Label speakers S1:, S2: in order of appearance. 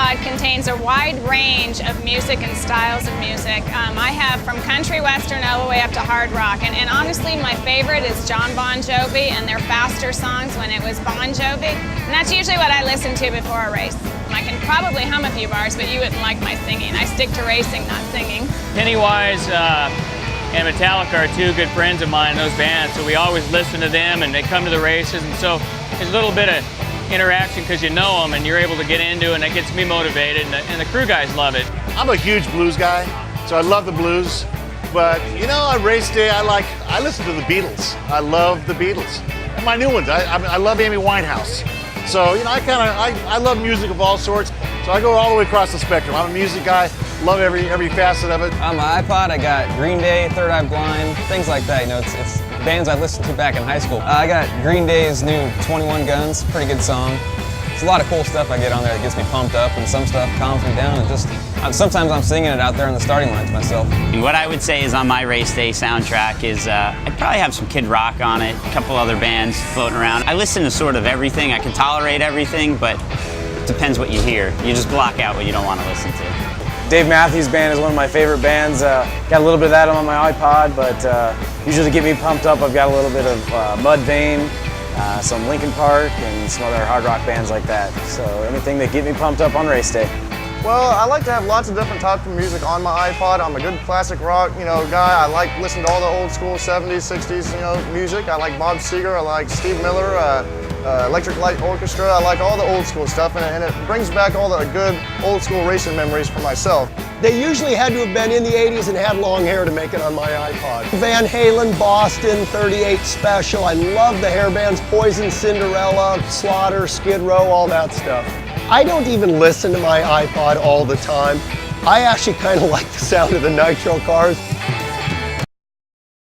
S1: iPod contains a wide range of music and styles of music. I have from country western all the way up to hard rock, and honestly my favorite is John Bon Jovi and their faster songs when it was Bon Jovi, and that's usually what I listen to before a race. I can probably hum a few bars, but you wouldn't like my singing. I stick to racing, not singing.
S2: Pennywise and Metallica are two good friends of mine in those bands, so we always listen to them and they come to the races, and so there's a little bit of interaction because you know them and you're able to get into it, and that gets me motivated, and the crew guys love it.
S3: I'm a huge blues guy, so I love the blues, but you know, on race day I listen to the Beatles. I love the Beatles. And my new ones, I love Amy Winehouse. So, you know, I love music of all sorts, so I go all the way across the spectrum. I'm a music guy, love every facet of it.
S4: On my iPod, I got Green Day, Third Eye Blind, things like that. You know, it's bands I listened to back in high school. I got Green Day's new 21 Guns, pretty good song. There's a lot of cool stuff I get on there that gets me pumped up, and some stuff calms me down, and just sometimes I'm singing it out there in the starting line to myself.
S5: What I would say is on my Raceday soundtrack is I'd probably have some Kid Rock on it, a couple other bands floating around. I listen to sort of everything. I can tolerate everything, but it depends what you hear. You just block out what you don't want to listen to.
S6: Dave Matthews Band is one of my favorite bands. Got a little bit of that on my iPod, but usually to get me pumped up, I've got a little bit of Mudvayne, some Linkin Park, and some other hard rock bands like that. So anything that get me pumped up on race day.
S7: Well, I like to have lots of different types of music on my iPod. I'm a good classic rock, guy. I like listening to all the old school 70s, 60s, music. I like Bob Seger, I like Steve Miller, Electric Light Orchestra. I like all the old school stuff, and it brings back all the good old school racing memories for myself.
S8: They usually had to have been in the 80s and had long hair to make it on my iPod. Van Halen, Boston, 38 Special. I love the hair bands, Poison, Cinderella, Slaughter, Skid Row, all that stuff. I don't even listen to my iPod all the time. I actually kind of like the sound of the nitro cars.